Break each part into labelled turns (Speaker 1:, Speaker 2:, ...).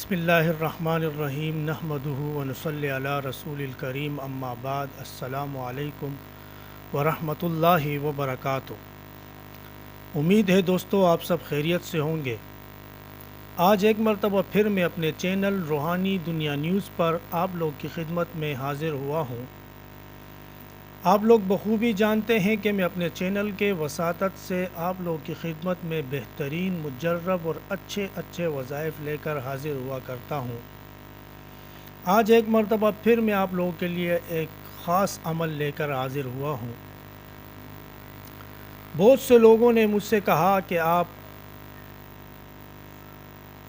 Speaker 1: بسم اللہ الرحمن الرحیم نحمدہ ونصلی علی رسول الکریم اما بعد السلام علیکم ورحمۃ اللہ وبرکاتہ۔ امید ہے دوستو آپ سب خیریت سے ہوں گے۔ آج ایک مرتبہ پھر میں اپنے چینل روحانی دنیا نیوز پر آپ لوگ کی خدمت میں حاضر ہوا ہوں۔ آپ لوگ بخوبی جانتے ہیں کہ میں اپنے چینل کے وساطت سے آپ لوگ کی خدمت میں بہترین مجرب اور اچھے وظائف لے کر حاضر ہوا کرتا ہوں۔ آج ایک مرتبہ پھر میں آپ لوگوں کے لیے ایک خاص عمل لے کر حاضر ہوا ہوں۔ بہت سے لوگوں نے مجھ سے کہا کہ آپ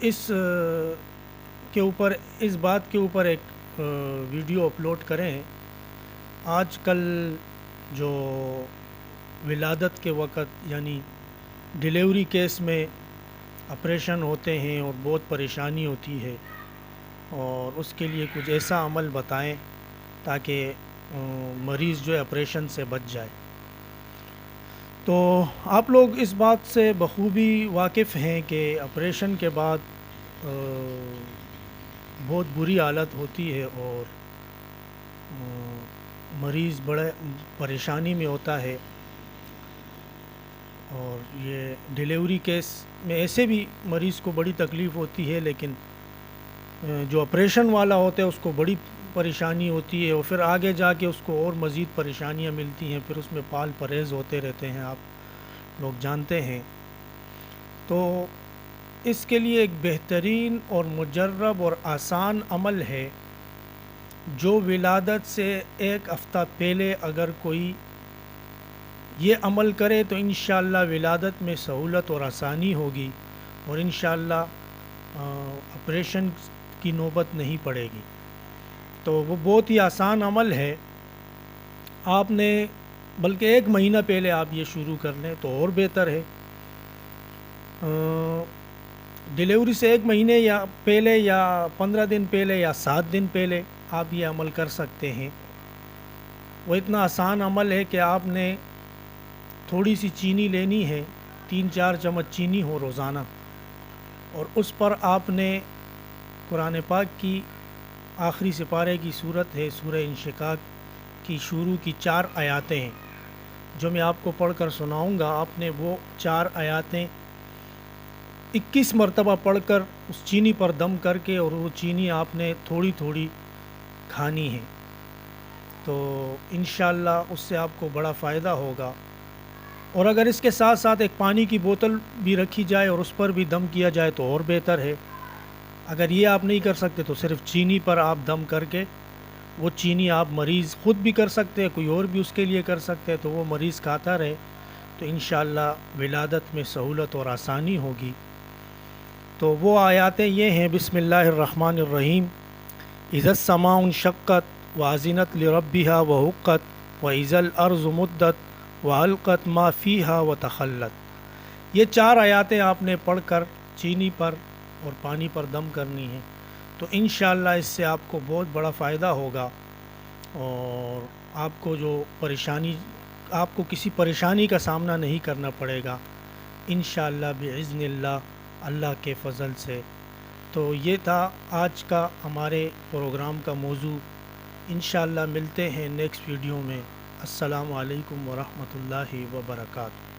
Speaker 1: اس بات کے اوپر ایک ویڈیو اپلوڈ کریں۔ آج کل جو ولادت کے وقت یعنی ڈیلیوری کیس میں آپریشن ہوتے ہیں اور بہت پریشانی ہوتی ہے، اور اس کے لیے کچھ ایسا عمل بتائیں تاکہ مریض جو ہے آپریشن سے بچ جائے۔ تو آپ لوگ اس بات سے بخوبی واقف ہیں کہ آپریشن کے بعد بہت بری حالت ہوتی ہے اور مریض بڑے پریشانی میں ہوتا ہے، اور یہ ڈیلیوری کیس میں ایسے بھی مریض کو بڑی تکلیف ہوتی ہے، لیکن جو آپریشن والا ہوتا ہے اس کو بڑی پریشانی ہوتی ہے، اور پھر آگے جا کے اس کو اور مزید پریشانیاں ملتی ہیں، پھر اس میں پال پرہیز ہوتے رہتے ہیں، آپ لوگ جانتے ہیں۔ تو اس کے لیے ایک بہترین اور مجرب اور آسان عمل ہے، جو ولادت سے ایک ہفتہ پہلے اگر کوئی یہ عمل کرے تو انشاءاللہ ولادت میں سہولت اور آسانی ہوگی، اور انشاءاللہ آپریشن کی نوبت نہیں پڑے گی۔ تو وہ بہت ہی آسان عمل ہے، آپ نے بلکہ ایک مہینہ پہلے آپ یہ شروع کر لیں تو اور بہتر ہے۔ ڈیلیوری سے ایک مہینے یا پہلے یا 15 دن پہلے یا 7 دن پہلے آپ یہ عمل کر سکتے ہیں۔ وہ اتنا آسان عمل ہے کہ آپ نے تھوڑی سی چینی لینی ہے، 3-4 چمچ چینی ہو روزانہ، اور اس پر آپ نے قرآن پاک کی آخری سپارے کی صورت ہے سورہ انشقاق کی شروع کی 4 آیاتیں ہیں جو میں آپ کو پڑھ کر سناؤں گا۔ آپ نے وہ 4 آیاتیں 21 مرتبہ پڑھ کر اس چینی پر دم کر کے، اور وہ چینی آپ نے تھوڑی تھوڑی کھانی ہے، تو انشاءاللہ اس سے آپ کو بڑا فائدہ ہوگا۔ اور اگر اس کے ساتھ ساتھ ایک پانی کی بوتل بھی رکھی جائے اور اس پر بھی دم کیا جائے تو اور بہتر ہے۔ اگر یہ آپ نہیں کر سکتے تو صرف چینی پر آپ دم کر کے، وہ چینی آپ مریض خود بھی کر سکتے ہیں، کوئی اور بھی اس کے لیے کر سکتے ہیں، تو وہ مریض کھاتا رہے تو انشاءاللہ ولادت میں سہولت اور آسانی ہوگی۔ تو وہ آیاتیں یہ ہیں، بسم اللہ الرحمن الرحیم، اذا السماء انشقت وازنت لربها وحقت واذا الارض مدت والقت ما فیہا وتخلت۔ یہ 4 آیاتیں آپ نے پڑھ کر چینی پر اور پانی پر دم کرنی ہیں، تو انشاءاللہ اس سے آپ کو بہت بڑا فائدہ ہوگا، اور آپ کو کسی پریشانی کا سامنا نہیں کرنا پڑے گا انشاءاللہ باذن اللہ کے فضل سے۔ تو یہ تھا آج کا ہمارے پروگرام کا موضوع۔ انشاءاللہ ملتے ہیں نیکسٹ ویڈیو میں۔ السلام علیکم ورحمۃ اللہ وبرکاتہ۔